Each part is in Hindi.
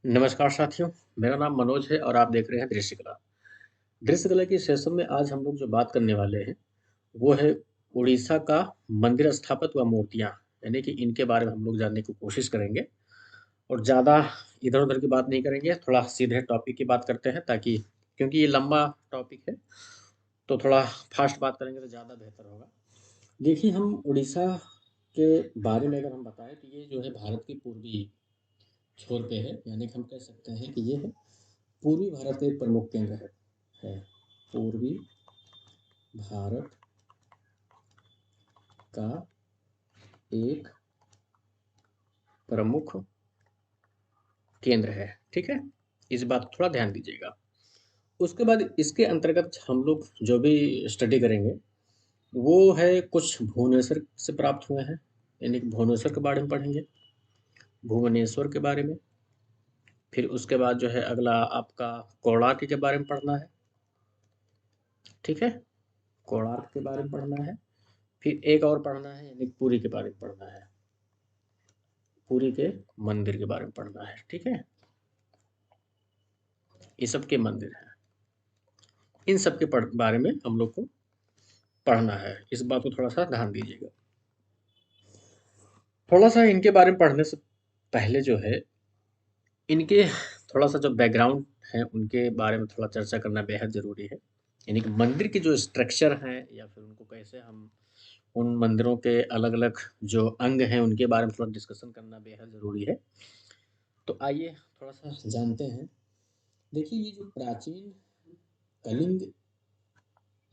नमस्कार साथियों, मेरा नाम मनोज है और आप देख रहे हैं दृश्यकला। दृश्यकला की सेशन में आज हम लोग जो बात करने वाले हैं, वो है उड़ीसा का मंदिर स्थापत्य व मूर्तियाँ, यानी कि इनके बारे में हम लोग जानने की कोशिश करेंगे और ज़्यादा इधर-उधर की बात नहीं करेंगे, थोड़ा सीधे टॉपिक की बात करते हैं ताकि क्योंकि ये लंबा टॉपिक है, तो थोड़ा फास्ट बात करेंगे तो ज़्यादा बेहतर होगा। देखिए, हम उड़ीसा के बारे में अगर हम बताएँ तो ये जो है भारत के पूर्वी छोर पे है, यानी कि हम कह सकते हैं कि ये है पूर्वी भारत का एक प्रमुख केंद्र है पूर्वी भारत का एक प्रमुख केंद्र है। ठीक है, इस बात को थोड़ा ध्यान दीजिएगा। उसके बाद इसके अंतर्गत हम लोग जो भी स्टडी करेंगे वो है कुछ भुवनेश्वर से प्राप्त हुए हैं, यानी कि भुवनेश्वर के बारे में पढ़ेंगे, भुवनेश्वर के बारे में। फिर उसके बाद जो है अगला आपका कोणार्क के बारे में पढ़ना है। ठीक है, कोणार्क के बारे में पढ़ना है। फिर एक और पढ़ना है, यानी पुरी के बारे में पढ़ना है, पुरी के मंदिर के बारे में पढ़ना है। ठीक है, ये सब के मंदिर हैं, इन सब के बारे में हम लोग को पढ़ना है। इस बात को थोड़ा सा ध्यान दीजिएगा। थोड़ा सा इनके बारे में पढ़ने से पहले जो है इनके थोड़ा सा जो बैकग्राउंड है उनके बारे में थोड़ा चर्चा करना बेहद ज़रूरी है। यानी कि मंदिर के जो स्ट्रक्चर हैं या फिर उनको कैसे हम उन मंदिरों के अलग अलग जो अंग हैं उनके बारे में थोड़ा डिस्कशन करना बेहद ज़रूरी है। तो आइए थोड़ा सा जानते हैं। देखिए, ये जो प्राचीन कलिंग,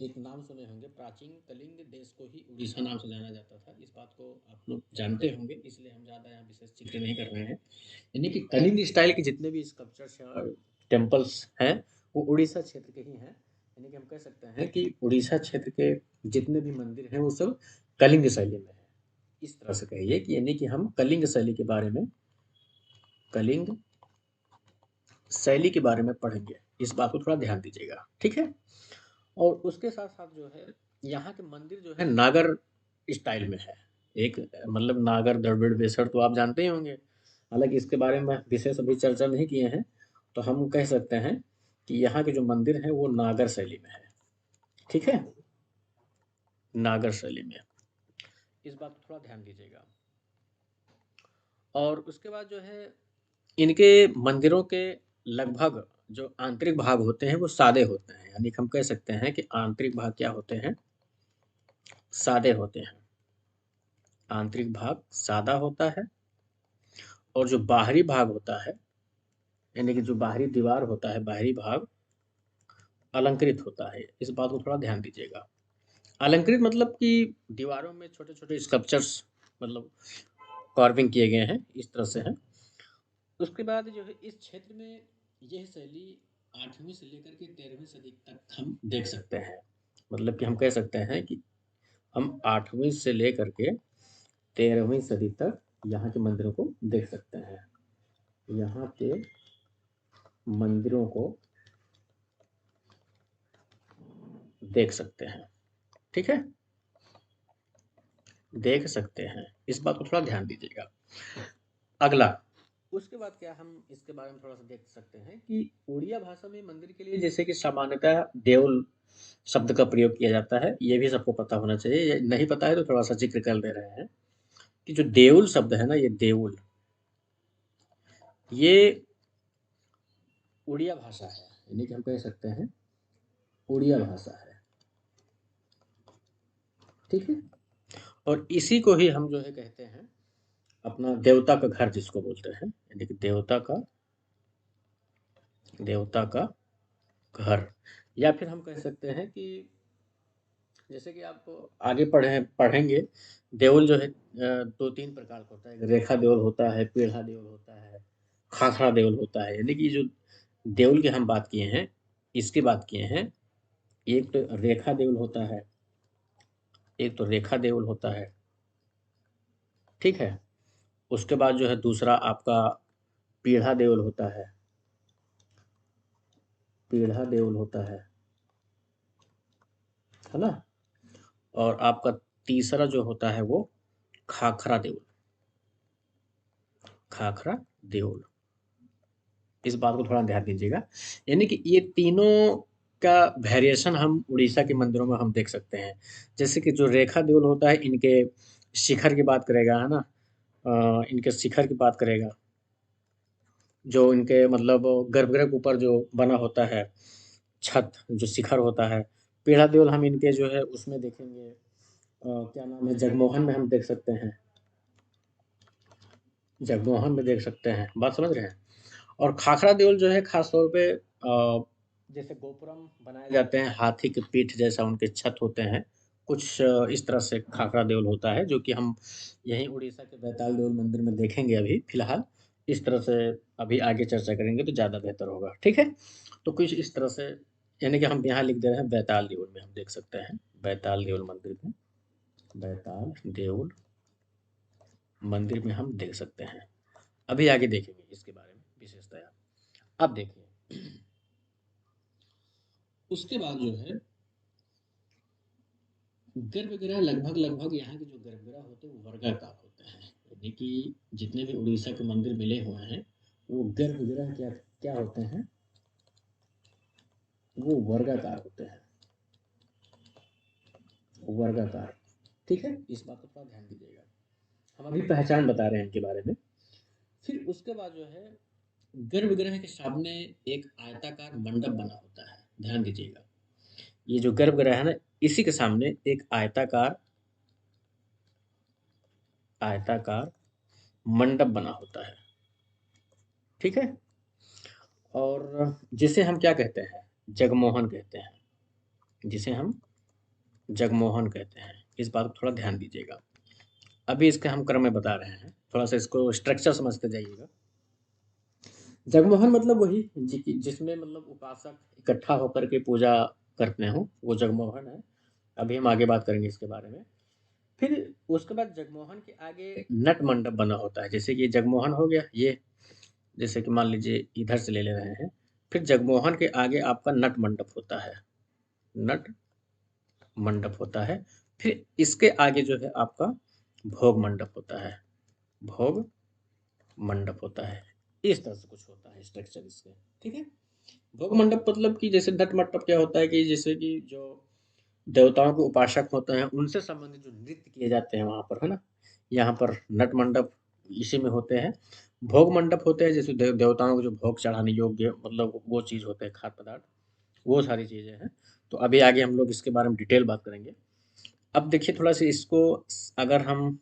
एक नाम सुने होंगे, प्राचीन कलिंग देश को ही उड़ीसा नाम से जाना जाता था। इस बात को आप लोग जानते होंगे, इसलिए हम ज़्यादा यहाँ विशेष जिक्र नहीं कर रहे हैं। यानी कि कलिंग स्टाइल के जितने भी स्कल्पचर्स या टेम्पल्स हैं वो उड़ीसा क्षेत्र के ही हैं। यानी कि हम कह सकते हैं कि उड़ीसा क्षेत्र के जितने भी मंदिर हैं वो सब कलिंग शैली में है। इस तरह से कहिए कि यानी कि हम कलिंग शैली के बारे में, कलिंग शैली के बारे में पढ़ेंगे। इस बात को थोड़ा ध्यान दीजिएगा। ठीक है, और उसके साथ-साथ जो है यहाँ के मंदिर जो है नागर स्टाइल में है। एक मतलब नागर, द्रविड़, बेसर तो आप जानते ही होंगे। हालाँकि इसके बारे में विशेष अभी चर्चा नहीं किए हैं, तो हम कह सकते हैं कि यहाँ के जो मंदिर हैं वो नागर शैली में है। ठीक है? नागर शैली में। इस बात को थोड़ा ध्यान दीजिएगा। और उसके बाद जो है इनके मंदिरों के लगभग जो आंतरिक भाग होते हैं वो सादे होते हैं। यानी कि हम कह सकते हैं कि आंतरिक भाग क्या होते हैं? सादे होते हैं। आंतरिक भाग सादा होता है और जो बाहरी भाग होता है, यानी कि जो बाहरी दीवार होता है, बाहरी भाग अलंकृत होता है। इस बात को थोड़ा ध्यान दीजिएगा। अलंकृत मतलब कि दीवारों में छोटे-छोटे स्कल्पचर्स, मतलब कार्विंग किए गए हैं, इस तरह से हैं। उसके बाद जो है इस क्षेत्र में यह शैली 8वीं से लेकर के 13वीं सदी तक हम देख सकते हैं। मतलब कि हम कह सकते हैं कि हम 8वीं से लेकर के 13वीं सदी तक यहाँ के मंदिरों को देख सकते हैं। यहाँ के मंदिरों को देख सकते हैं। ठीक है, देख सकते हैं। इस बात को थोड़ा ध्यान दीजिएगा। अगला, उसके बाद क्या हम इसके बारे में थोड़ा सा देख सकते हैं कि उड़िया भाषा में मंदिर के लिए जैसे कि सामान्यतः देउल शब्द का प्रयोग किया जाता है। ये भी सबको पता होना चाहिए। ये नहीं पता है तो थोड़ा सा जिक्र कर दे रहे हैं कि जो देउल शब्द है ना, ये देउल, ये उड़िया भाषा है। यानी कि हम कह सकते हैं उड़िया भाषा है। ठीक है, और इसी को ही हम जो है कहते हैं अपना देवता का घर जिसको बोलते हैं, यानी कि देवता का घर। या फिर हम कह सकते हैं कि जैसे कि आप आगे पढ़ेंगे, देवल जो है 2-3 प्रकार का होता है। एक रेखा देवल होता है, पीढ़ा देवल होता है, खाखरा देवल होता है। यानी कि जो देवल की हम बात किए हैं, इसकी बात किए हैं, एक तो रेखा देवल होता है, एक तो रेखा देवल होता है। ठीक है, उसके बाद जो है दूसरा आपका पीढ़ा देवल होता है, पीढ़ा देवल होता है ना? और आपका तीसरा जो होता है वो खाखरा देवल, खाखरा देवल। इस बात को थोड़ा ध्यान दीजिएगा। यानी कि ये तीनों का वेरिएशन हम उड़ीसा के मंदिरों में हम देख सकते हैं। जैसे कि जो रेखा देउल होता है, इनके शिखर की बात करेगा, है ना? इनके शिखर की बात करेगा, जो इनके मतलब गर्भगृह के ऊपर जो बना होता है छत, जो शिखर होता है। पेड़ा देउल हम इनके जो है उसमें देखेंगे, क्या नाम है, जगमोहन में हम देख सकते हैं, जगमोहन में देख सकते हैं, बात समझ रहे हैं? और खाखरा देउल जो है खास तौर पे जैसे गोपुरम बनाए जाते हैं, हाथी की पीठ जैसा उनके छत होते हैं, कुछ इस तरह से खाखरा देउल होता है, जो कि हम यहीं उड़ीसा के बैताल देउल मंदिर में देखेंगे अभी फिलहाल। इस तरह से अभी आगे चर्चा करेंगे तो ज़्यादा बेहतर होगा, ठीक है? तो कुछ इस तरह से, यानी कि हम यहाँ लिख दे रहे हैं बैताल देउल में हम देख सकते हैं, बैताल देउल मंदिर में, बैताल देउल मंदिर में हम देख सकते हैं। अभी आगे देखेंगे इसके बारे में विशेषतया। अब देखिए, उसके बाद जो है गर्भगृह लगभग लगभग यहाँ के जो गर्भगृह होते हैं वो वर्गाकार होते हैं। यानी कि जितने भी उड़ीसा के मंदिर मिले हुए हैं वो गर्भगृह क्या क्या होते हैं, वो वर्गाकार होते हैं, वर्गाकार। ठीक है, इस बात को थोड़ा ध्यान दीजिएगा, हम अभी पहचान बता रहे हैं इनके बारे में। फिर उसके बाद जो है गर्भगृह के सामने एक आयताकार मंडप बना होता है, ध्यान दीजिएगा। ये जो गर्भगृह है ना, इसी के सामने एक आयताकार आयताकार मंडप बना होता है, ठीक है? और जिसे हम क्या कहते हैं, जगमोहन कहते हैं, जिसे हम जगमोहन कहते हैं। इस बात को थोड़ा ध्यान दीजिएगा। अभी इसके हम क्रम में बता रहे हैं, थोड़ा सा इसको स्ट्रक्चर समझते जाइएगा। जगमोहन मतलब वही जिसमें मतलब उपासक इकट्ठा होकर के पूजा करते हो, वो जगमोहन है। अभी हम आगे बात करेंगे इसके बारे में। फिर उसके बाद जगमोहन के आगे नट मंडप बना होता है। जैसे कि ये जगमोहन हो गया, ये जैसे कि मान लीजिए इधर से ले ले रहे हैं। फिर जगमोहन के आगे आपका नट मंडप होता है, नट मंडप होता है। फिर इसके आगे जो है आपका भोग मंडप होता है, भोग मंडप होता है। इस तरह से कुछ होता है स्ट्रक्चर इसके, ठीक है? भोग मंडप मतलब कि जैसे नट मंडप क्या होता है कि जैसे कि जो देवताओं के उपासक होते हैं उनसे संबंधित जो नृत्य किए जाते हैं वहाँ पर, है ना? यहाँ पर नट मंडप इसी में होते हैं। भोग मंडप होते हैं जैसे देवताओं को जो भोग चढ़ाने योग्य मतलब वो चीज़ होते हैं, खाद्य पदार्थ, वो सारी चीज़ें हैं। तो अभी आगे हम लोग इसके बारे में डिटेल बात करेंगे। अब देखिए थोड़ा सा इसको, अगर हम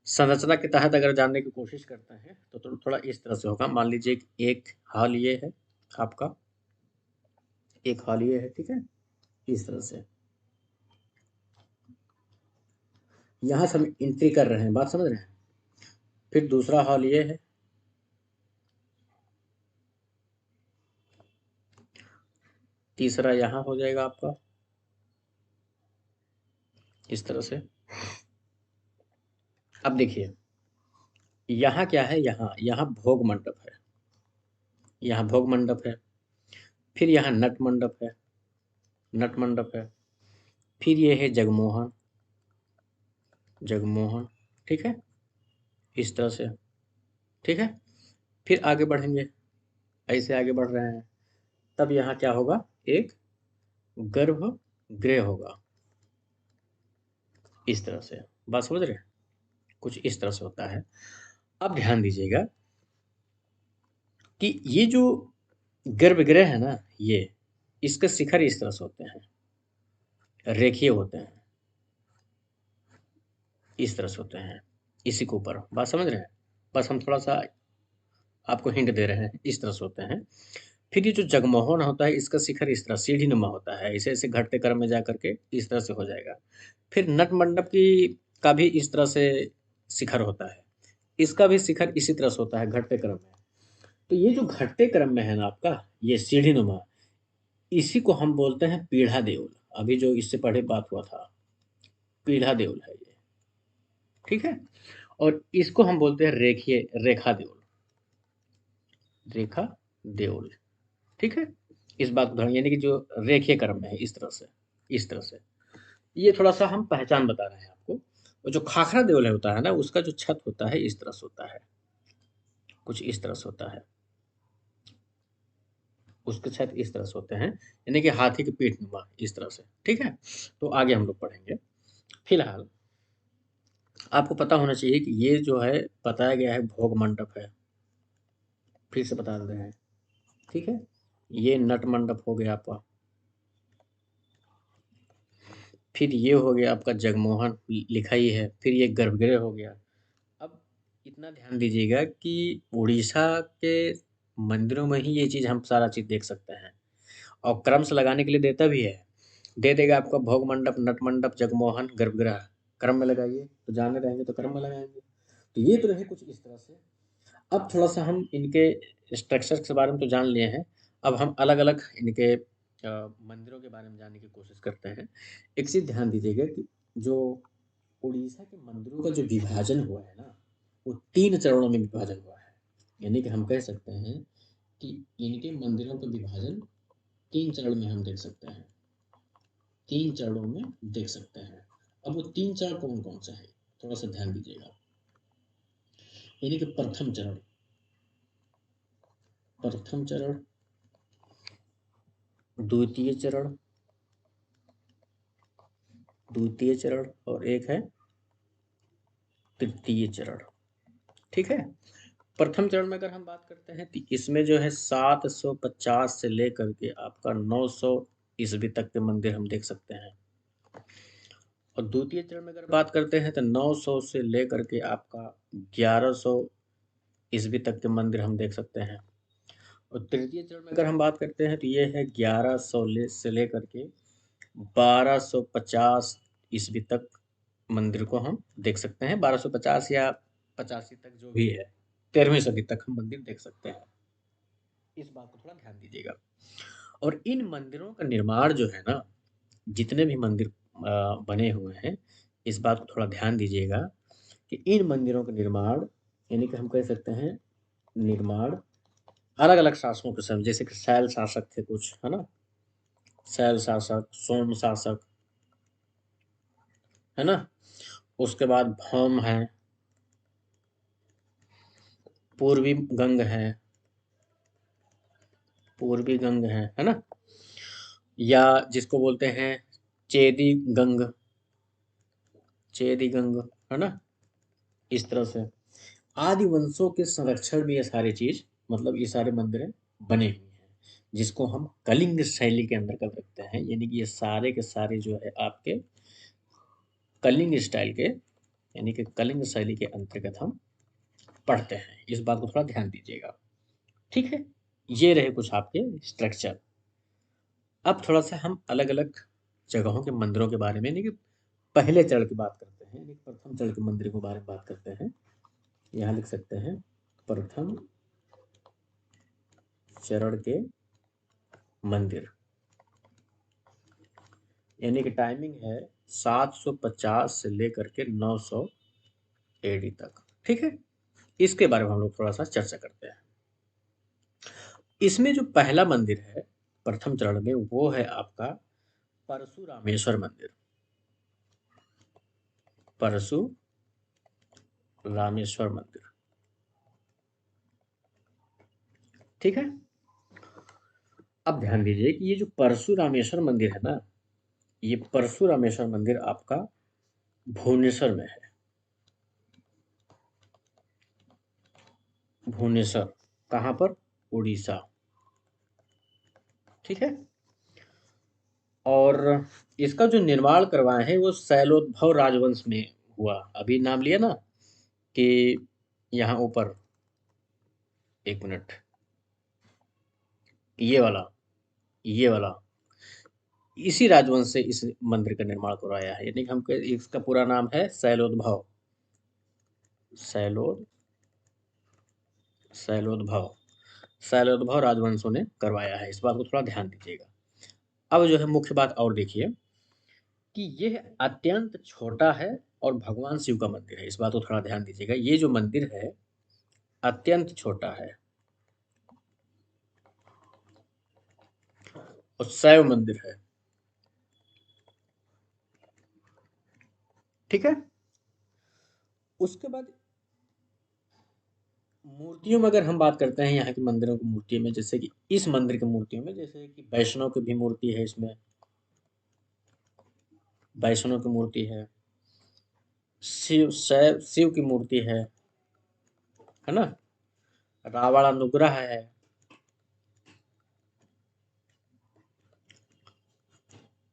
संरचना के तहत अगर जानने की कोशिश करते हैं तो थोड़ा इस तरह से होगा। मान लीजिए कि एक हॉल ये है आपका, एक हॉल ये है, ठीक है? इस तरह से यहाँ से हम एंट्री कर रहे हैं, बात समझ रहे हैं? फिर दूसरा हॉल ये है, तीसरा यहाँ हो जाएगा आपका, इस तरह से। अब देखिए यहाँ क्या है, यहाँ यहाँ भोग मंडप है, यहाँ भोग मंडप है। फिर यहाँ नट मंडप है, नट मंडप है। फिर ये है जगमोहन, जगमोहन, ठीक है? इस तरह से, ठीक है? फिर आगे बढ़ेंगे, ऐसे आगे बढ़ रहे हैं, तब यहाँ क्या होगा, एक गर्भगृह होगा, इस तरह से। बात समझ रहे हैं? कुछ इस तरह से होता है। अब ध्यान दीजिएगा कि ये जो गर्भगृह है ना, ये इसके शिखर इस तरह से होते हैं, रेखीय होते हैं, इस तरह से होते हैं, इसी के ऊपर। बात समझ रहे हैं? बस हम थोड़ा सा आपको हिंट दे रहे हैं, इस तरह से होते हैं। फिर ये जो जगमोहन होता है इसका शिखर इस तरह सीढ़ी नुमा होता है, ऐसे ऐसे घटते क्रम में जा करके इस तरह से हो जाएगा। फिर नट मंडप की का भी इस तरह से शिखर होता है, इसका भी शिखर इसी तरह से होता है घटते क्रम में। तो ये जो घटते क्रम में है ना आपका, ये सीढ़ी नुमा, इसी को हम बोलते हैं पीढ़ा देउल। अभी जो इससे पहले बात हुआ था, पीढ़ा देउल है ये, ठीक है? और इसको हम बोलते हैं रेखीय, रेखा देउल, रेखा देउल, ठीक है? इस बात को ध्यान, यानी कि जो रेखीय क्रम में है, इस तरह से, इस तरह से। ये थोड़ा सा हम पहचान बता रहे हैं आपको। और जो खाखरा देउल होता है ना, उसका जो छत होता है इस तरह से होता है, कुछ इस तरह से होता है, उसके छत इस तरह से होते हैं, यानी कि हाथी की पीठ नुमा इस तरह से। ठीक है, तो आगे हम लोग पढ़ेंगे। फिलहाल आपको पता होना चाहिए कि ये जो है बताया गया है भोग मंडप है, फिर से बता दे रहे हैं। ठीक है, ये नट मंडप हो गया आपका, फिर ये हो गया आपका जगमोहन लिखा ही है, फिर ये गर्भगृह हो गया। अब इतना ध्यान दीजिएगा कि उड़ीसा के मंदिरों में ही ये चीज़ हम सारा चीज़ देख सकते हैं, और क्रम से लगाने के लिए देता भी है, दे देगा आपका भोग मंडप, नट मंडप, जगमोहन, गर्भगृह, क्रम में लगाइए, तो जाने रहेंगे तो क्रम में लगाएंगे। तो ये तो रहे कुछ इस तरह से। अब थोड़ा सा हम इनके स्ट्रक्चर के बारे में तो जान लिए हैं, अब हम अलग अलग इनके मंदिरों के बारे में जानने की कोशिश करते हैं। एक चीज़ ध्यान दीजिएगा कि जो उड़ीसा के मंदिरों का जो विभाजन हुआ है ना, वो 3 चरणों में विभाजन हुआ है। यानी कि हम कह सकते हैं कि इनके मंदिरों का विभाजन 3 चरण में हम देख सकते हैं, 3 चरणों में देख सकते हैं। अब वो 3 चरण कौन-कौन से हैं? थोड़ा सा ध्यान दीजिएगा। यानी कि प्रथम चरण, द्वितीय चरण, द्वितीय चरण और एक है तृतीय चरण। ठीक है, प्रथम चरण में अगर हम बात करते हैं तो इसमें जो है 750 से लेकर के आपका 900 ईस्वी तक के मंदिर हम देख सकते हैं, और द्वितीय चरण में अगर बात करते हैं तो 900 से लेकर के आपका 1100 ईस्वी तक के मंदिर हम देख सकते हैं, और तृतीय चरण में अगर हम बात करते हैं तो ये है 1100 से लेकर के 1250 ईस्वी तक मंदिर को हम देख सकते हैं, 1250 या 85 तक जो भी है, 13वीं सदी तक हम मंदिर देख सकते हैं। इस बात को थोड़ा ध्यान दीजिएगा। और इन मंदिरों का निर्माण जो है ना, जितने भी मंदिर बने हुए हैं, इस बात को थोड़ा ध्यान दीजिएगा कि इन मंदिरों का निर्माण, यानी कि हम कह सकते हैं निर्माण अलग अलग शासकों के समय, जैसे कि शैल शासक थे कुछ, है ना, शैल शासक, सोम शासक, है ना, उसके बाद भौम है, पूर्वी गंग है, पूर्वी गंग है ना, या जिसको बोलते हैं चेदी गंग, चेदी गंग, है ना, इस तरह से आदि वंशों के संरक्षण में ये सारी चीज, मतलब ये सारे मंदिर बने हुए हैं, जिसको हम कलिंग शैली के अंतर्गत रखते हैं, यानी कि ये सारे के सारे जो है आपके कलिंग स्टाइल के, यानी कि कलिंग शैली के अंतर्गत हम पढ़ते हैं। इस बात को थोड़ा ध्यान दीजिएगा। ठीक है, ये रहे कुछ आपके स्ट्रक्चर। अब थोड़ा सा हम अलग अलग जगहों के मंदिरों के बारे में, यानी कि पहले चरण की बात करते हैं, यानी प्रथम चरण के मंदिर के बारे में बात करते हैं। यहाँ लिख सकते हैं प्रथम चरण के मंदिर, यानी कि टाइमिंग है 750 से लेकर के 900 एडी तक। ठीक है, इसके बारे में हम लोग थोड़ा सा चर्चा करते हैं। इसमें जो पहला मंदिर है प्रथम चरण में, वो है आपका परशुरामेश्वर मंदिर, परशुरामेश्वर मंदिर। ठीक है, अब ध्यान दीजिए कि ये जो परशुरामेश्वर मंदिर है ना, ये परशुरामेश्वर मंदिर आपका भुवनेश्वर में है। भुवनेश्वर कहाँ पर? उड़ीसा। ठीक है, और इसका जो निर्माण करवाए हैं वो शैलोद्भव राजवंश में हुआ। अभी नाम लिया ना कि यहाँ ऊपर, एक मिनट, ये वाला इसी राजवंश से इस मंदिर का निर्माण करवाया है, यानी कि हम इसका पूरा नाम है शैलोद्भव, शैलोद शैलोद्भव शैलोद्भव राजवंशों ने करवाया है। इस बात को थोड़ा ध्यान दीजिएगा। अब जो है मुख्य बात और देखिए कि यह अत्यंत छोटा है और भगवान शिव का मंदिर है। इस बात को थोड़ा ध्यान दीजिएगा, ये जो मंदिर है अत्यंत छोटा है और शैव मंदिर है। ठीक है, उसके बाद मूर्तियों में अगर हम बात करते हैं यहाँ की मंदिरों की मूर्तियों में, जैसे कि इस मंदिर की मूर्तियों में, जैसे कि वैष्णव की भी मूर्ति है इसमें, वैष्णव की मूर्ति है, शिव की मूर्ति है ना, रावण अनुग्रह है,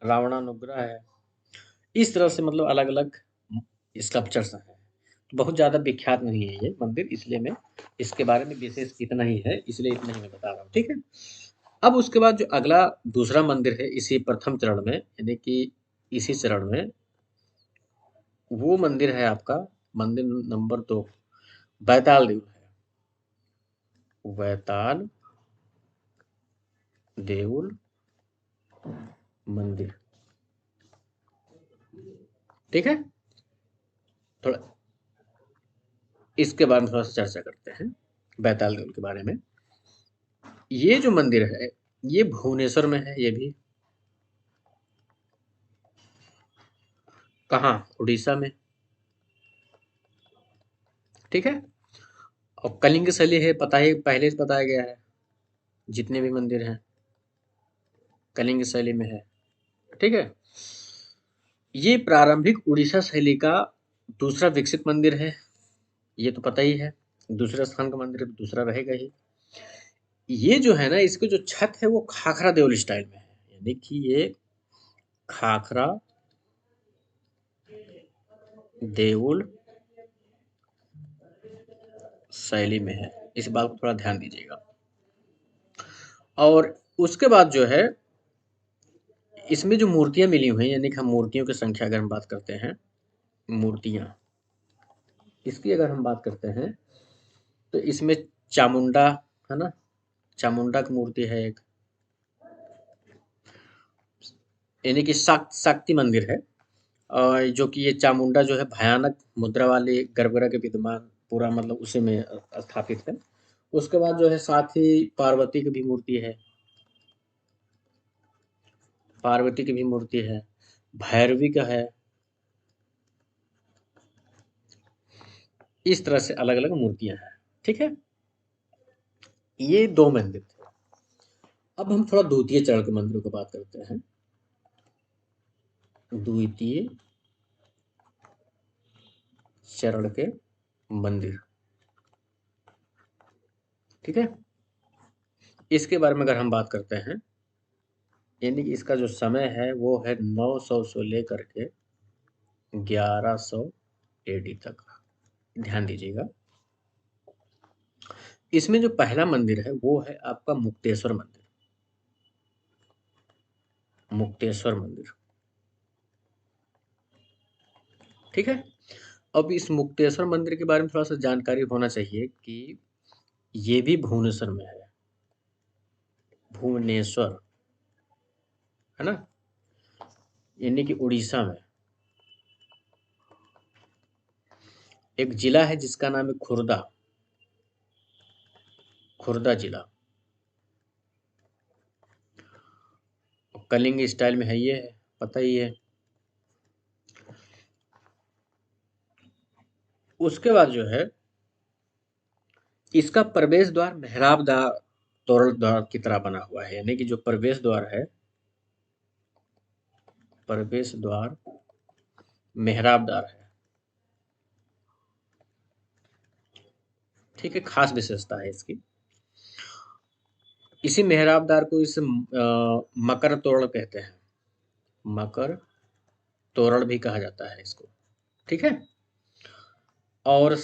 रावणानुग्रह है। इस तरह से मतलब अलग अलग स्कल्पचर्स हैं। तो बहुत ज़्यादा विख्यात नहीं है ये मंदिर, इसलिए मैं इसके बारे में विशेष इतना ही है, इसलिए इतना ही मैं बता रहा हूँ, ठीक है। अब उसके बाद जो अगला दूसरा मंदिर है इसी प्रथम चरण में, यानी कि इसी चरण में, वो मंदिर है आपका मंदिर नंबर 2, बैताल देव है, बैताल देउल मंदिर, ठीक है। थोड़ा इसके बारे में थोड़ा सा चर्चा करते हैं, बैताल देउल के बारे में। ये जो मंदिर है ये भुवनेश्वर में है, ये भी कहाँ, उड़ीसा में, ठीक है। और कलिंग शैली है, पता ही पहले से बताया गया है, जितने भी मंदिर हैं कलिंग शैली में है, ठीक है। ये प्रारंभिक उड़ीसा शैली का दूसरा विकसित मंदिर है, ये तो पता ही है, दूसरे स्थान का मंदिर है तो दूसरा रहेगा ही। ये जो है ना, इसकी जो छत है वो खाखरा देवल स्टाइल में है, यानी कि ये खाखरा देउल शैली में है, इस बात को थोड़ा ध्यान दीजिएगा। और उसके बाद जो है इसमें जो मूर्तियां मिली हुई हैं, यानी कि हम मूर्तियों की संख्या अगर हम बात करते हैं, मूर्तियां इसकी अगर हम बात करते हैं, तो इसमें चामुंडा है ना, चामुंडा की मूर्ति है एक, यानी कि शक्ति मंदिर है, और जो कि ये चामुंडा जो है भयानक मुद्रा वाले गर्भगृह के विद्यमान पूरा मतलब उसी में स्थापित है। उसके बाद जो है साथ ही पार्वती की भी मूर्ति है, पार्वती की भी मूर्ति है, भैरवी का है, इस तरह से अलग अलग मूर्तियां हैं, ठीक है। ये 2 मंदिर थे। अब हम थोड़ा द्वितीय चरण के मंदिरों की बात करते हैं, द्वितीय चरण के मंदिर, ठीक है। इसके बारे में अगर हम बात करते हैं, यानी कि इसका जो समय है वो है 900 से लेकर के 1100 एडी तक, ध्यान दीजिएगा। इसमें जो पहला मंदिर है वो है आपका मुक्तेश्वर मंदिर, मुक्तेश्वर मंदिर, ठीक है। अब इस मुक्तेश्वर मंदिर के बारे में थोड़ा सा जानकारी होना चाहिए कि ये भी भुवनेश्वर में है, भुवनेश्वर, है ना, यानी कि उड़ीसा में। एक जिला है जिसका नाम है खुर्दा, खुर्दा जिला, कलिंग स्टाइल में है, ये है पता ही है। उसके बाद जो है इसका प्रवेश द्वार मेहराब द्वार, तोरण द्वार की तरह बना हुआ है, यानी कि जो प्रवेश द्वार है, प्रवेश द्वार मेहराब द्वार है, ठीक है, खास विशेषता है इसकी। इसी मेहराब द्वार को इस मकर तोरण कहते हैं, मकर तोरण भी कहा जाता है इसको, ठीक है। और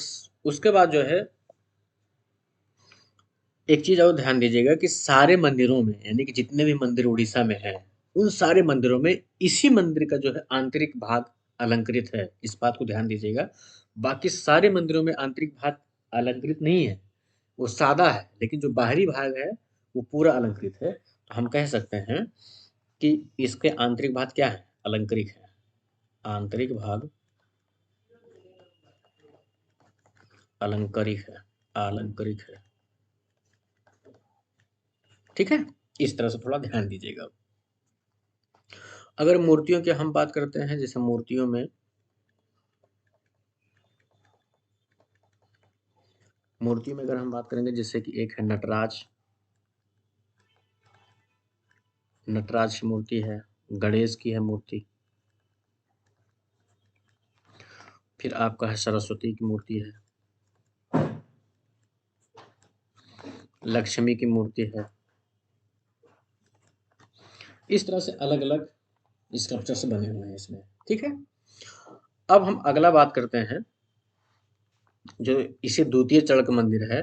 उसके बाद जो है एक चीज और ध्यान दीजिएगा कि सारे मंदिरों में, यानी कि जितने भी मंदिर उड़ीसा में हैं, उन सारे मंदिरों में इसी मंदिर का जो है आंतरिक भाग अलंकृत है, इस बात को ध्यान दीजिएगा। बाकी सारे मंदिरों में आंतरिक भाग अलंकृत नहीं है, वो सादा है, लेकिन जो बाहरी भाग है वो पूरा अलंकृत है। तो हम कह सकते हैं कि इसके आंतरिक भाग क्या है, अलंकृत है, आंतरिक भाग अलंकृत है, अलंकृत है, ठीक है। इस तरह से थोड़ा ध्यान दीजिएगा। अगर मूर्तियों की हम बात करते हैं, जैसे मूर्तियों में अगर हम बात करेंगे, जैसे कि एक है नटराज, नटराज की मूर्ति है, गणेश की है मूर्ति, फिर आपका है सरस्वती की मूर्ति है, लक्ष्मी की मूर्ति है। इस तरह से अलग अलग स्कल्पचर्स बने हुए हैं इसमें, ठीक है। अब हम अगला बात करते हैं, जो इसे द्वितीय चरण का मंदिर है,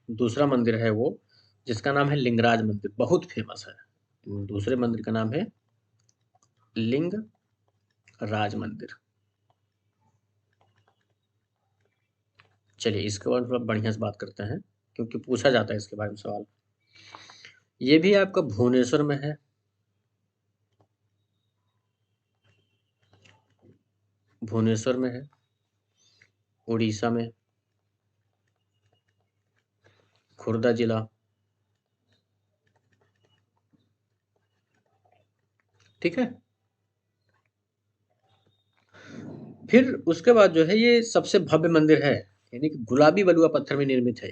दूसरा मंदिर है वो, जिसका नाम है लिंगराज मंदिर, बहुत फेमस है। दूसरे मंदिर का नाम है लिंग राज मंदिर। चलिए इसके बाद थोड़ा बढ़िया से बात करते हैं, क्योंकि पूछा जाता है इसके बारे में सवाल। ये भी आपका भुवनेश्वर में है, भुवनेश्वर में है, उड़ीसा में, खुर्दा जिला, ठीक है। फिर उसके बाद जो है ये सबसे भव्य मंदिर है, यानी कि गुलाबी बलुआ पत्थर में निर्मित है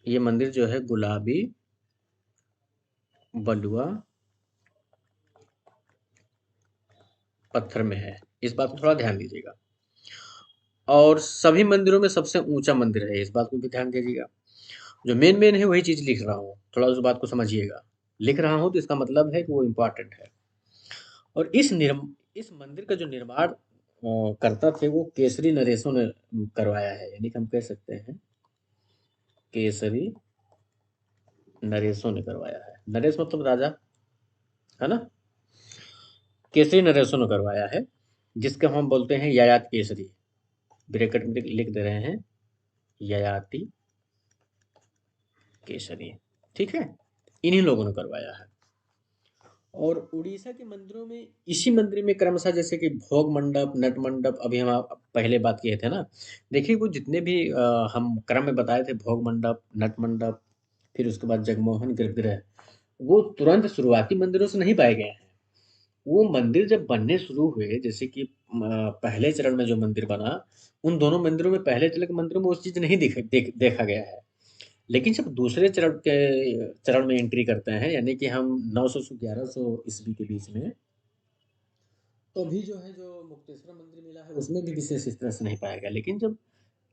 ये मंदिर जो है गुलाबी बलुआ पत्थर में है, इस बात को थोड़ा ध्यान दीजिएगा। और सभी मंदिरों में सबसे ऊंचा मंदिर है, इस बात को भी ध्यान दीजिएगा। जो मेन मेन है वही चीज लिख रहा हूँ, थोड़ा उस बात को समझिएगा। लिख रहा हूँ तो इसका मतलब है कि वो इम्पोर्टेंट है। और इस मंदिर का जो निर्माण करता थे वो केसरी नरेशों ने करवाया है, यानी कि हम कह सकते हैं केसरी नरेशों ने करवाया है। नरेश मतलब राजा, है ना। केसरी नरेशों ने करवाया है, जिसके हम बोलते हैं ययाति केसरी। ब्रैकेट में लिख दे रहे हैं ययाति केसरी, ठीक है। इन्हीं लोगों ने करवाया है। और उड़ीसा के मंदिरों में, इसी मंदिर में क्रमशः जैसे कि भोग मंडप, नट मंडप, अभी हम पहले बात किए थे ना, देखिए वो जितने भी हम क्रम में बताए थे, भोग मंडप, नट मंडप, फिर उसके बाद जगमोहन गर्भगृह, वो तुरंत शुरुआती मंदिरों से नहीं पाए गए हैं। वो मंदिर जब बनने शुरू हुए, जैसे कि पहले चरण में जो मंदिर बना, उन दोनों मंदिरों में, पहले चरण के मंदिरों में उस चीज नहीं देखा गया है। लेकिन जब दूसरे चरण में एंट्री करते हैं, यानी कि हम 900 से 1100 ईस्वी के बीच में, तो अभी जो है, जो मुक्तेश्वर मंदिर मिला है, उसमें भी विशेष इस तरह से नहीं पाया गया। लेकिन जब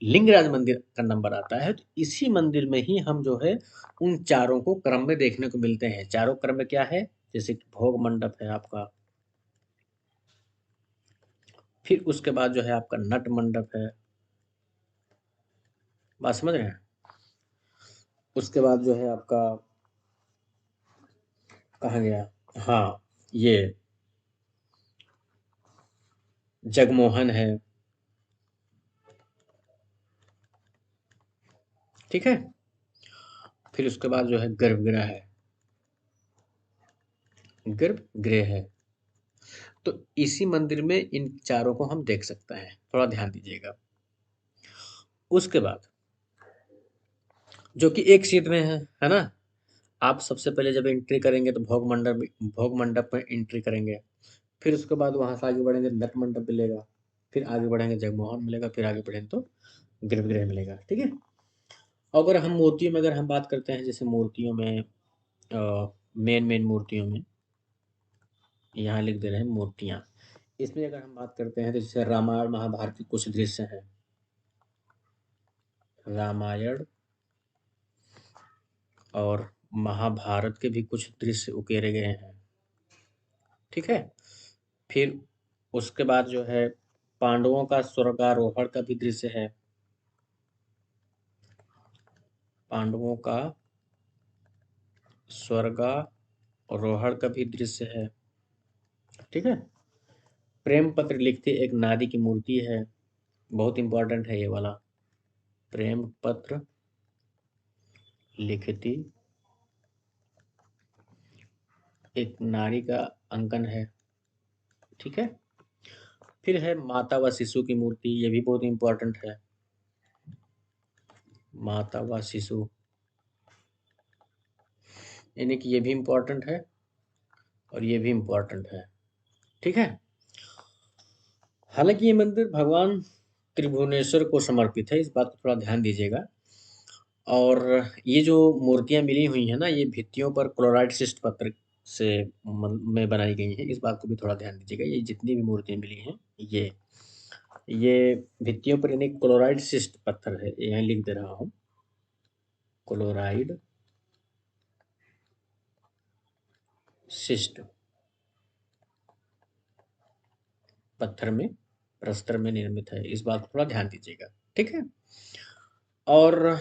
लिंगराज मंदिर का नंबर आता है, तो इसी मंदिर में ही हम जो है उन चारों को क्रम में देखने को मिलते हैं। चारों क्रम में क्या है, जैसे कि भोग मंडप है आपका, फिर उसके बाद जो है आपका नट मंडप है, बात समझ रहे हैं। उसके बाद जो है आपका, कहाँ गया, हाँ, ये जगमोहन है, ठीक है। फिर उसके बाद जो है गर्भगृह है, गर्भगृह है। तो इसी मंदिर में इन चारों को हम देख सकते हैं, थोड़ा ध्यान दीजिएगा। उसके बाद जो कि एक सीट में है ना। आप सबसे पहले जब एंट्री करेंगे तो भोग मंडप में एंट्री करेंगे। फिर उसके बाद वहां से आगे बढ़ेंगे, नट मंडप मिलेगा। फिर आगे बढ़ेंगे, जगमोहन मिलेगा। फिर आगे बढ़ेंगे तो गर्भगृह मिलेगा, ठीक है। अगर हम मूर्तियों में अगर हम बात करते हैं, जैसे मूर्तियों में मेन मेन मूर्तियों में यहाँ लिख दे रहे हैं मूर्तियाँ। इसमें अगर हम बात करते हैं, तो जैसे रामायण महाभारत के कुछ दृश्य हैं, रामायण और महाभारत के भी कुछ दृश्य उकेरे गए हैं, ठीक है। फिर उसके बाद जो है पांडवों का स्वर्गारोहण का भी दृश्य है, पांडवों का स्वर्गारोहण का भी दृश्य है, ठीक है। प्रेम पत्र लिखती एक नारी की मूर्ति है, बहुत इंपॉर्टेंट है ये वाला। प्रेम पत्र लिखती एक नारी का अंकन है, ठीक है। फिर है माता व शिशु की मूर्ति, ये भी बहुत इंपॉर्टेंट है। माता व शिशु, यानी कि ये भी इंपॉर्टेंट है और ये भी इंपॉर्टेंट है, ठीक है। हालांकि ये मंदिर भगवान त्रिभुवनेश्वर को समर्पित है, इस बात को थोड़ा ध्यान दीजिएगा। और ये जो मूर्तियाँ मिली हुई हैं ना, ये भित्तियों पर क्लोराइड शिस्ट पत्थर से में बनाई गई हैं, इस बात को भी थोड़ा ध्यान दीजिएगा। ये जितनी भी मूर्तियाँ मिली हैं, ये भित्तियों पर यानी क्लोराइड शिस्ट पत्थर है, यहाँ लिख दे रहा हूँ, क्लोराइड शिस्ट पत्थर में प्रस्तर में निर्मित है, इस बात को थोड़ा ध्यान दीजिएगा, ठीक है। और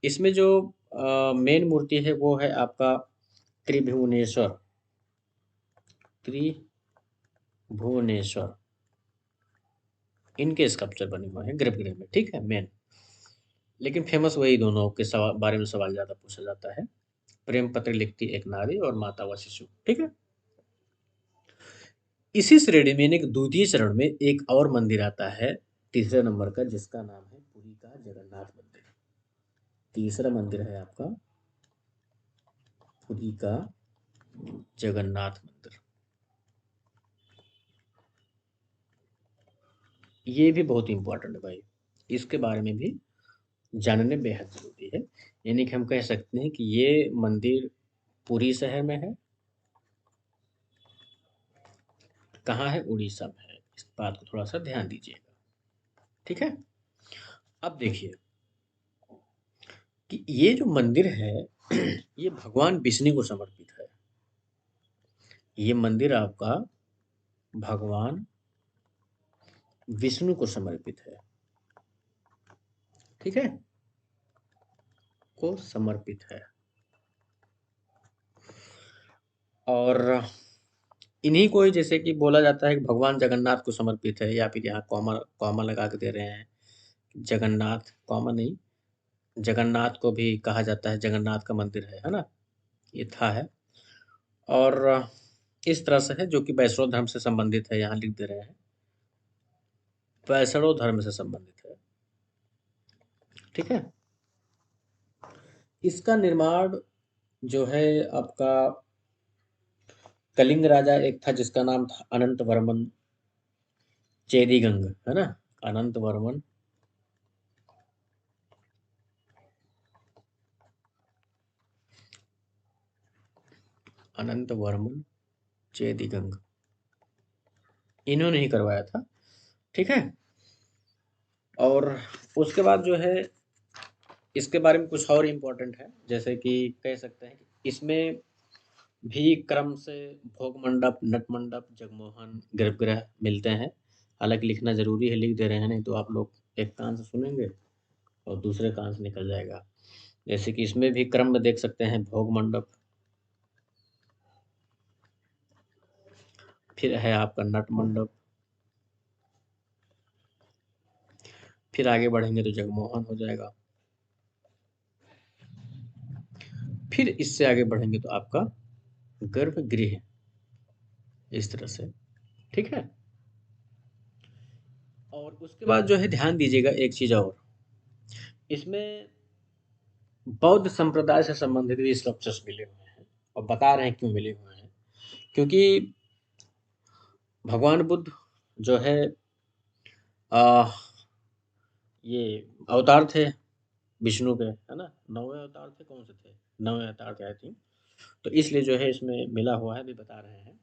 इसमें जो मेन मूर्ति है वो है आपका त्रिभुवनेश्वर, त्रिभुवनेश्वर, इनके स्कल्पचर बने हुए हैं गर्भगृह में, ठीक है मेन। लेकिन फेमस वही दोनों के बारे में सवाल ज्यादा पूछा जाता है, प्रेम पत्र लिखती एक नारी और माता व शिशु, ठीक है। इसी श्रेणी में एक द्वितीय चरण में एक और मंदिर आता है तीसरे नंबर का, जिसका नाम है पुरी का जगन्नाथ मंदिर। तीसरा मंदिर है आपका पुरी का जगन्नाथ मंदिर। ये भी बहुत इंपॉर्टेंट है भाई, इसके बारे में भी जानने बेहद जरूरी है। यानी कि हम कह सकते हैं कि ये मंदिर पुरी शहर में है, कहाँ है, उड़ीसा में है, इस बात को थोड़ा सा ध्यान दीजिएगा, ठीक है। अब देखिए कि ये जो मंदिर है ये भगवान विष्णु को समर्पित है। ये मंदिर आपका भगवान विष्णु को समर्पित है, ठीक है, को समर्पित है। और इन्हीं को ही जैसे कि बोला जाता है कि भगवान जगन्नाथ को समर्पित है, या फिर यहाँ कॉमा कॉमा लगा के दे रहे हैं, जगन्नाथ कॉमा नहीं, जगन्नाथ को भी कहा जाता है, जगन्नाथ का मंदिर है ना, ये था है। और इस तरह से है जो कि वैष्णव धर्म से संबंधित है, यहाँ लिख दे रहे हैं, वैष्णव धर्म से संबंधित है, ठीक है। इसका निर्माण जो है आपका कलिंग राजा एक था जिसका नाम था अनंत वर्मन चेदीगंग, है ना, अनंत वर्मन अनंत वर्मन चेदीगंग, इन्होंने ही करवाया था, ठीक है। और उसके बाद जो है इसके बारे में कुछ और इम्पोर्टेंट है, जैसे कि कह सकते हैं कि इसमें भी क्रम से भोग मंडप, नट मंडप, जगमोहन, गर्भगृह मिलते हैं। हालांकि लिखना जरूरी है, लिख दे रहे हैं, नहीं तो आप लोग एक कान से सुनेंगे और दूसरे कान से निकल जाएगा। जैसे कि इसमें भी क्रम में देख सकते हैं, भोग मंडप, फिर है आपका नट मंडप, फिर आगे बढ़ेंगे तो जगमोहन हो जाएगा, फिर इससे आगे बढ़ेंगे तो आपका गर्भगृह, इस तरह से, ठीक है। और उसके बाद जो है ध्यान दीजिएगा एक चीज और, इसमें बौद्ध संप्रदाय से संबंधित भी स्कल्पचर्स मिले हुए हैं, और बता रहे हैं क्यों मिले हुए हैं। क्योंकि भगवान बुद्ध जो है आ, ये अवतार थे विष्णु के, है ना, नौवें अवतार थे, कौन से थे, नौवें अवतार थे आई थिंक। तो इसलिए जो है इसमें मिला हुआ है, भी बता रहे हैं।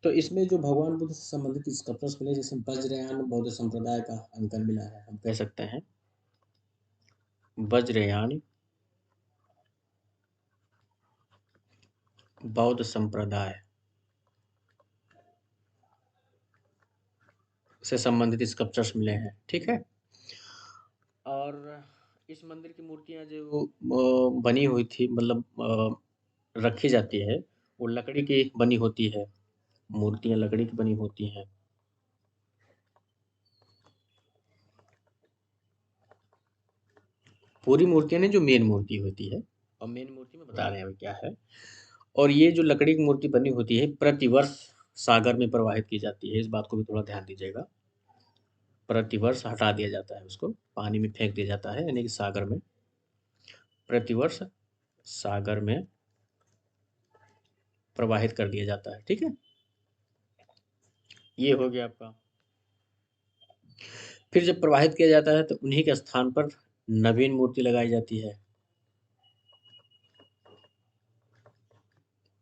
तो इसमें जो भगवान बुद्ध से संबंधित स्कल्पचर्स मिले, जैसे वज्रयान बौद्ध संप्रदाय का अंकन मिला है, हम कह सकते हैं वज्रयान बौद्ध संप्रदाय से संबंधित स्कल्पचर्स मिले हैं, ठीक है। और इस मंदिर की मूर्तियां जो बनी हुई थी, मतलब रखी जाती है, वो लकड़ी की बनी होती है, मूर्तियां लकड़ी की बनी होती हैं। पूरी मूर्तियां नहीं, जो मेन मूर्ति होती है, और मेन मूर्ति में बता रहे हैं अभी क्या है। और ये जो लकड़ी की मूर्ति बनी होती है प्रतिवर्ष सागर में प्रवाहित की जाती है, इस बात को भी थोड़ा ध्यान दीजिएगा। प्रतिवर्ष हटा दिया जाता है, उसको पानी में फेंक दिया जाता है, यानी कि सागर में, प्रतिवर्ष सागर में प्रवाहित कर दिया जाता है, ठीक है। ये हो गया आपका। फिर जब प्रवाहित किया जाता है तो उन्हीं के स्थान पर नवीन मूर्ति लगाई जाती है,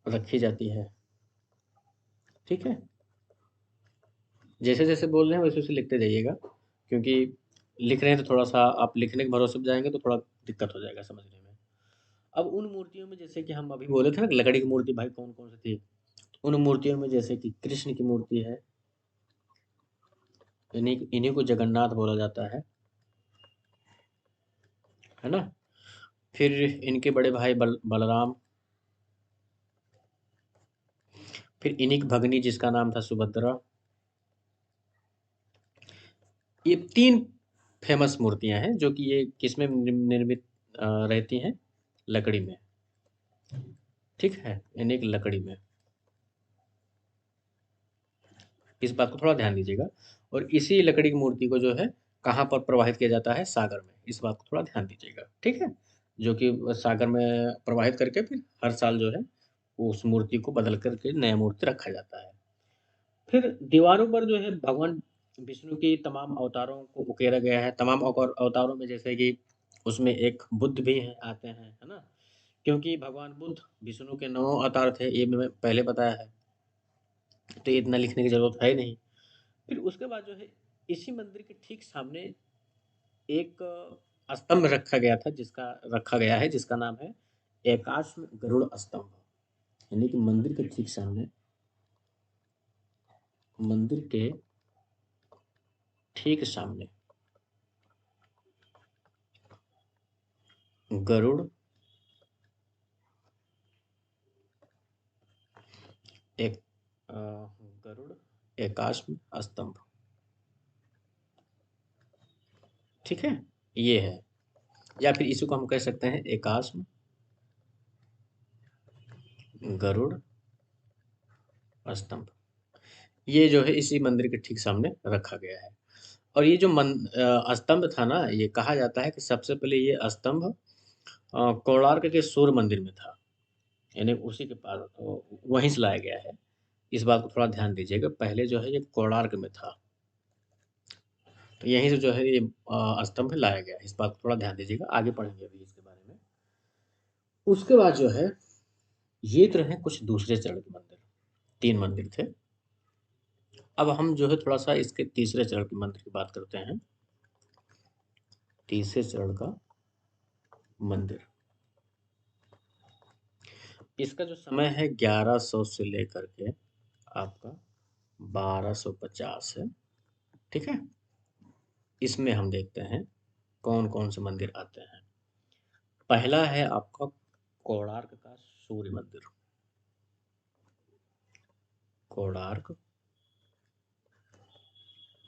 रखी जाती है। ठीक है, जैसे जैसे बोल रहे हैं वैसे वैसे लिखते जाइएगा, क्योंकि लिख रहे हैं तो थोड़ा सा आप लिखने के भरोसे पे जाएंगे तो थोड़ा दिक्कत हो जाएगा समझने में। अब उन मूर्तियों में जैसे कि हम अभी बोले थे ना लकड़ी की मूर्ति भाई कौन कौन सी थी, उन मूर्तियों में जैसे कि कृष्ण की मूर्ति इन्हीं इन्हीं को जगन्नाथ बोला जाता है ना। फिर इनके बड़े भाई बलराम, फिर इन्हीं की भगनी जिसका नाम था सुभद्रा। ये तीन फेमस मूर्तियां हैं जो कि ये किसमें निर्मित रहती हैं, लकड़ी में। ठीक है, इन्हीं की लकड़ी में, इस बात को थोड़ा ध्यान दीजिएगा। और इसी लकड़ी की मूर्ति को जो है कहाँ पर प्रवाहित किया जाता है, सागर में, इस बात को थोड़ा ध्यान दीजिएगा। ठीक है, जो कि सागर में प्रवाहित करके फिर हर साल जो है उस मूर्ति को बदल करके नया मूर्ति रखा जाता है। फिर दीवारों पर जो है भगवान विष्णु की तमाम अवतारों को उकेरा गया है। तमाम अवतारों में जैसे कि उसमें एक बुद्ध भी है, आते हैं, है ना। क्योंकि भगवान बुद्ध विष्णु के 9 अवतार थे, ये मैं पहले बताया है, तो ये इतना लिखने की जरूरत है नहीं। फिर उसके बाद जो है इसी मंदिर के ठीक सामने एक स्तंभ रखा गया है जिसका नाम है एकाश्म गरुड़ स्तंभ। यानी कि मंदिर के ठीक सामने, मंदिर के ठीक सामने गरुड़ एक गरुड़ एकाश्म स्तंभ। ठीक है, ये है, या फिर इसी को हम कह सकते हैं एकाश्म गरुड़ स्तंभ। ये जो है इसी मंदिर के ठीक सामने रखा गया है। और ये जो स्तंभ था ना, ये कहा जाता है कि सबसे पहले ये स्तंभ कोणार्क के सूर्य मंदिर में था, यानी उसी के पास वहीं से लाया गया है। इस बात को थोड़ा ध्यान दीजिएगा, पहले जो है ये कोणार्क में था, तो यहीं से जो है ये स्तंभ लाया गया है। इस बात को थोड़ा ध्यान दीजिएगा, आगे पढ़ेंगे अभी इसके बारे में। उसके बाद जो है ये तो रहे कुछ दूसरे चरण के मंदिर, 3 मंदिर थे। अब हम जो है थोड़ा सा इसके तीसरे चरण के मंदिर की बात करते हैं। तीसरे चरण का मंदिर, इसका जो समय है 1100 से लेकर के आपका 1250 है। ठीक है, इसमें हम देखते हैं कौन कौन से मंदिर आते हैं। पहला है आपका कोणार्क का सूर्य मंदिर। कोणार्क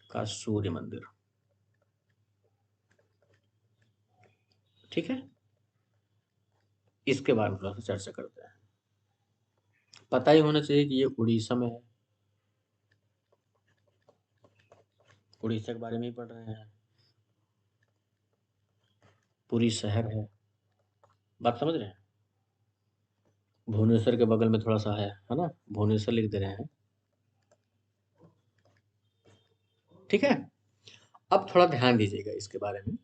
का सूर्य मंदिर, ठीक है, इसके बारे में थोड़ा सा चर्चा करते हैं। पता ही होना चाहिए कि ये उड़ीसा में है, उड़ीसा के बारे में ही पढ़ रहे हैं, पुरी शहर है, बात समझ रहे हैं। भुवनेश्वर के बगल में थोड़ा सा है ना, भुवनेश्वर लिख दे रहे हैं। ठीक है, अब थोड़ा ध्यान दीजिएगा इसके बारे में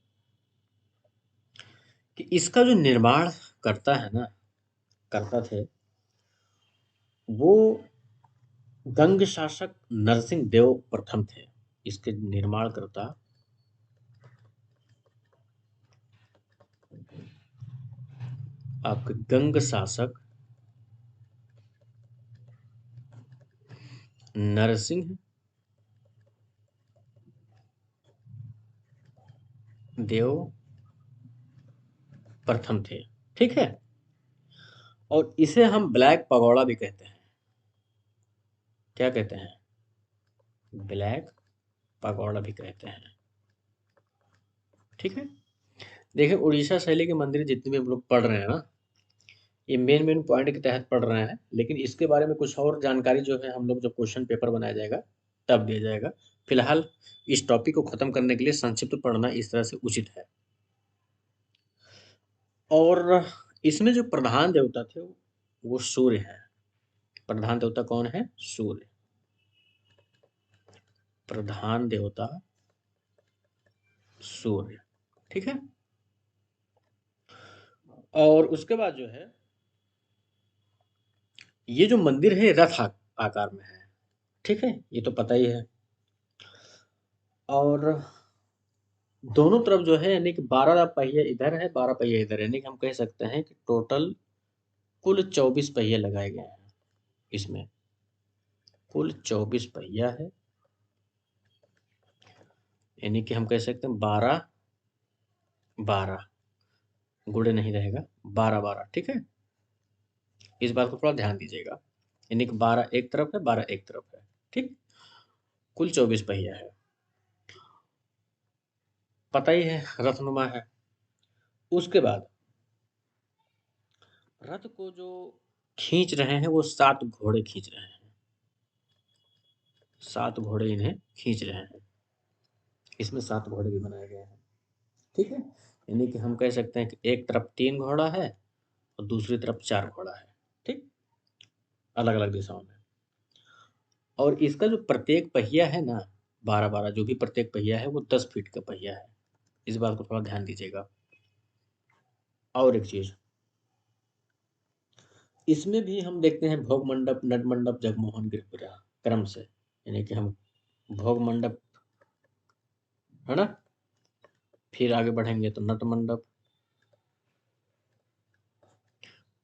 कि इसका जो निर्माण करता है ना, करता थे वो गंग शासक नरसिंह देव प्रथम थे। इसके निर्माण करता आपके गंग शासक नरसिंह देव प्रथम थे। ठीक है, और इसे हम ब्लैक पगोड़ा भी कहते हैं। क्या कहते हैं, ब्लैक पगोड़ा भी कहते हैं। ठीक है, देखिए उड़ीसा शैली के मंदिर जितने भी हम लोग पढ़ रहे हैं ना, ये मेन मेन पॉइंट के तहत पढ़ रहे हैं, लेकिन इसके बारे में कुछ और जानकारी जो है हम लोग जब क्वेश्चन पेपर बनाया जाएगा तब दिया जाएगा। फिलहाल इस टॉपिक को खत्म करने के लिए संक्षिप्त पढ़ना इस तरह से उचित है। और इसमें जो प्रधान देवता थे वो सूर्य है। प्रधान देवता कौन है, सूर्य। प्रधान देवता सूर्य, ठीक है। और उसके बाद जो है ये जो मंदिर है रथ आकार में है, ठीक है, ये तो पता ही है। और दोनों तरफ जो है यानी कि 12 पहिए इधर है, 12 पहिए इधर है, यानी कि हम कह सकते हैं कि टोटल कुल 24 पहिए लगाए गए हैं इसमें। कुल 24 पहिया है, यानी कि हम कह सकते हैं 12 12 गुणे नहीं रहेगा, 12 12, ठीक है। इस बात को थोड़ा ध्यान दीजिएगा, यानी कि 12 एक तरफ है, 12 एक तरफ है, ठीक। कुल 24 पहिया है, पता ही है रथनुमा है। उसके बाद रथ को जो खींच रहे हैं वो 7 घोड़े खींच रहे हैं, 7 घोड़े इन्हें खींच रहे हैं। इसमें 7 घोड़े भी बनाए गए हैं, ठीक है। यानी कि हम कह सकते हैं कि एक तरफ 3 घोड़ा है और दूसरी तरफ 4 घोड़ा है, ठीक, अलग अलग दिशाओं में। और इसका जो प्रत्येक पहिया है ना, 12 12 जो भी प्रत्येक पहिया है वो 10 फीट का पहिया है। इस बात को थोड़ा ध्यान दीजिएगा। और एक चीज, इसमें भी हम देखते हैं भोग मंडप, नट मंडप, जगमोहन गृह क्रम से, यानी कि हम भोग मंडप है ना, फिर आगे बढ़ेंगे तो नट मंडप,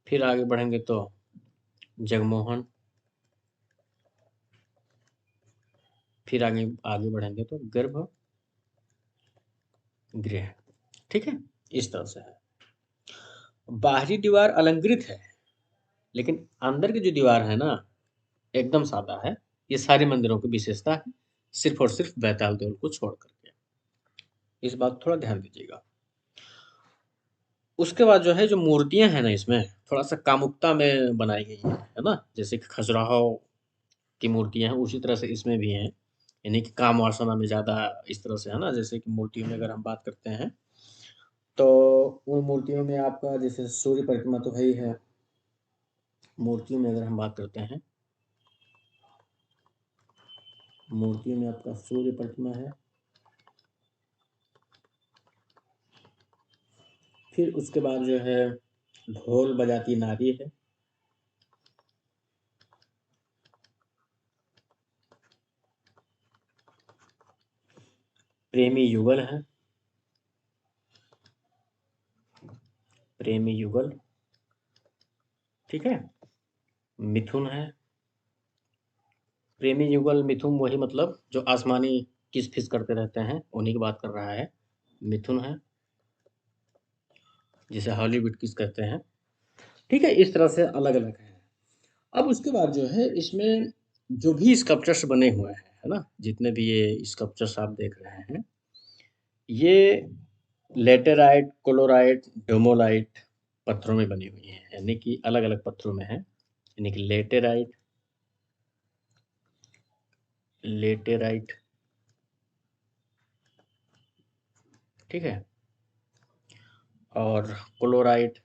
फिर आगे बढ़ेंगे तो जगमोहन, फिर आगे आगे बढ़ेंगे तो गर्भ गृह, ठीक है। इस तरह से है। बाहरी दीवार अलंकृत है, लेकिन अंदर की जो दीवार है ना एकदम सादा है। ये सारे मंदिरों की विशेषता है, सिर्फ और सिर्फ बैताल देवल को छोड़ करके। इस बात को थोड़ा ध्यान दीजिएगा। उसके बाद जो है जो मूर्तियां हैं ना इसमें थोड़ा सा कामुकता में बनाई गई है ना, जैसे कि खजुराहो की मूर्तियां हैं उसी तरह से इसमें भी हैं, यानी कि काम वासना में ज़्यादा इस तरह से है ना। जैसे कि मूर्तियों में अगर हम बात करते हैं तो उन मूर्तियों में आपका जैसे सूर्य प्रतिमा तो है ही है। मूर्तियों में अगर हम बात करते हैं, मूर्तियों में आपका सूर्य प्रतिमा है, फिर उसके बाद जो है ढोल बजाती नारी है, प्रेमी युगल है, प्रेमी युगल, ठीक है। मिथुन है, प्रेमी युगल मिथुन वही मतलब जो आसमानी किस फिस करते रहते हैं उन्हीं की बात कर रहा है। मिथुन है, जिसे हॉलीवुड किस कहते हैं, ठीक है। इस तरह से अलग अलग है। अब उसके बाद जो है इसमें जो भी स्कल्पचर्स बने हुए हैं है ना, जितने भी ये स्कल्पचर्स आप देख रहे हैं, ये लेटेराइट, कोलोराइट, डोमोलाइट पत्थरों में बनी हुई है, यानी कि अलग अलग पत्थरों में है, यानी कि लेटेराइट, लेटेराइट, ठीक है, और क्लोराइट,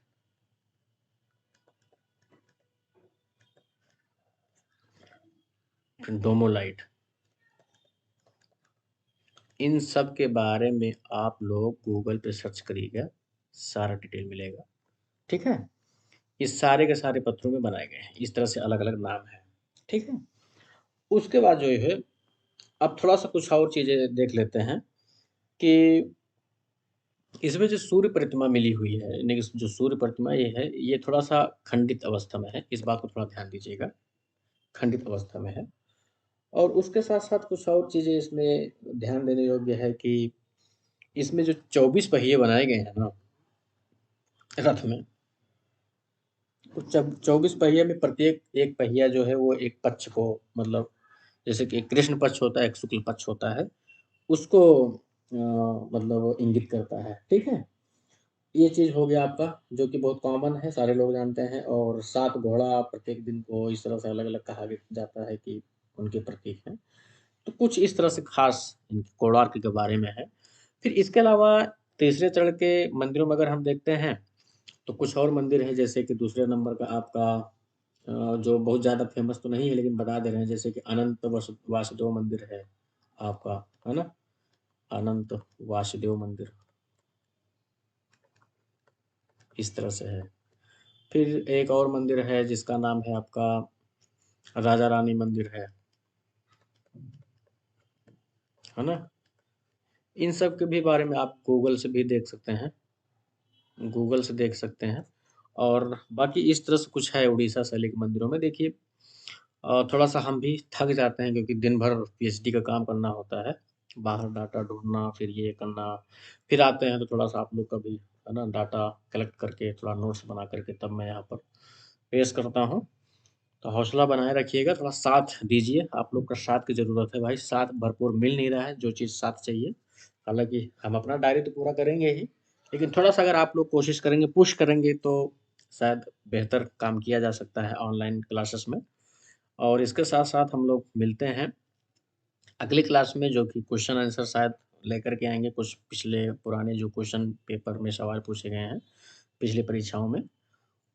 डोमोलाइट। इन सब के बारे में आप लोग गूगल पे सर्च करिएगा, सारा डिटेल मिलेगा, ठीक है। इस सारे के सारे पत्थरों में बनाए गए हैं, इस तरह से अलग अलग नाम है, ठीक है। उसके बाद जो है अब थोड़ा सा कुछ और चीज़ें देख लेते हैं कि इसमें जो सूर्य प्रतिमा मिली हुई है, यानी कि जो सूर्य प्रतिमा ये है ये थोड़ा सा खंडित अवस्था में है, इस बात को थोड़ा ध्यान दीजिएगा, खंडित अवस्था में है। और उसके साथ साथ कुछ और चीज़ें इसमें ध्यान देने योग्य है कि इसमें जो 24 पहिए बनाए गए हैं ना रथ में, तो 24 पहिए में प्रत्येक एक पहिया जो है वो एक पक्ष को, मतलब जैसे कि एक कृष्ण पक्ष होता है, एक शुक्ल पक्ष होता है, उसको मतलब इंगित करता है, ठीक है। ये चीज़ हो गया आपका, जो कि बहुत कॉमन है, सारे लोग जानते हैं। और 7 घोड़ा प्रत्येक दिन को इस तरह से अलग अलग कहा जाता है कि उनके प्रतीक हैं। तो कुछ इस तरह से खास कोणार्क के बारे में है। फिर इसके अलावा तीसरे चरण के मंदिरों में अगर हम देखते हैं तो कुछ और मंदिर है, जैसे कि दूसरे नंबर का आपका जो बहुत ज़्यादा फेमस तो नहीं है लेकिन बता दे रहे हैं, जैसे कि अनंत वासुदेव मंदिर है आपका, है ना। अनंत वासुदेव मंदिर, इस तरह से है। फिर एक और मंदिर है जिसका नाम है आपका राजा रानी मंदिर है ना? इन सब के भी बारे में आप गूगल से भी देख सकते हैं, गूगल से देख सकते हैं। और बाकी इस तरह से कुछ है उड़ीसा शैली के मंदिरों में। देखिए थोड़ा-सा हम भी थक जाते हैं क्योंकि दिन भर पीएचडी का काम करना होता है। बाहर डाटा ढूँढना, फिर ये करना, फिर आते हैं तो थोड़ा-सा आप लोग का भी, है ना, डाटा कलेक्ट करके थोड़ा नोट्स बना कर के तब मैं यहाँ पर पेश करता हूँ। तो हौसला बनाए रखिएगा, थोड़ा साथ दीजिए, आप लोग का साथ की ज़रूरत है भाई, साथ भरपूर मिल नहीं रहा है, जो चीज़ साथ चाहिए। हालाँकि हम अपना डायरी तो पूरा करेंगे ही, लेकिन थोड़ा-सा अगर आप लोग कोशिश करेंगे, पुश करेंगे तो शायद बेहतर काम किया जा सकता है ऑनलाइन क्लासेस में। और इसके साथ-साथ हम लोग मिलते हैं अगली क्लास में, जो कि क्वेश्चन आंसर शायद लेकर के आएँगे, कुछ पिछले पुराने जो क्वेश्चन पेपर में सवाल पूछे गए हैं, पिछली परीक्षाओं में,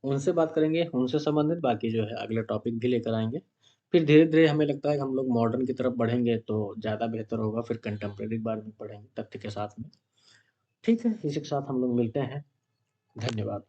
उनसे बात करेंगे, उनसे संबंधित बाकी जो है अगले टॉपिक भी लेकर आएँगे। फिर धीरे-धीरे हमें लगता है कि हम लोग मॉडर्न की तरफ बढ़ेंगे तो ज़्यादा बेहतर होगा, फिर कंटेम्परेरी के बारे में पढ़ेंगे तथ्य के साथ में। ठीक है, इसी के साथ हम लोग मिलते हैं। धन्यवाद।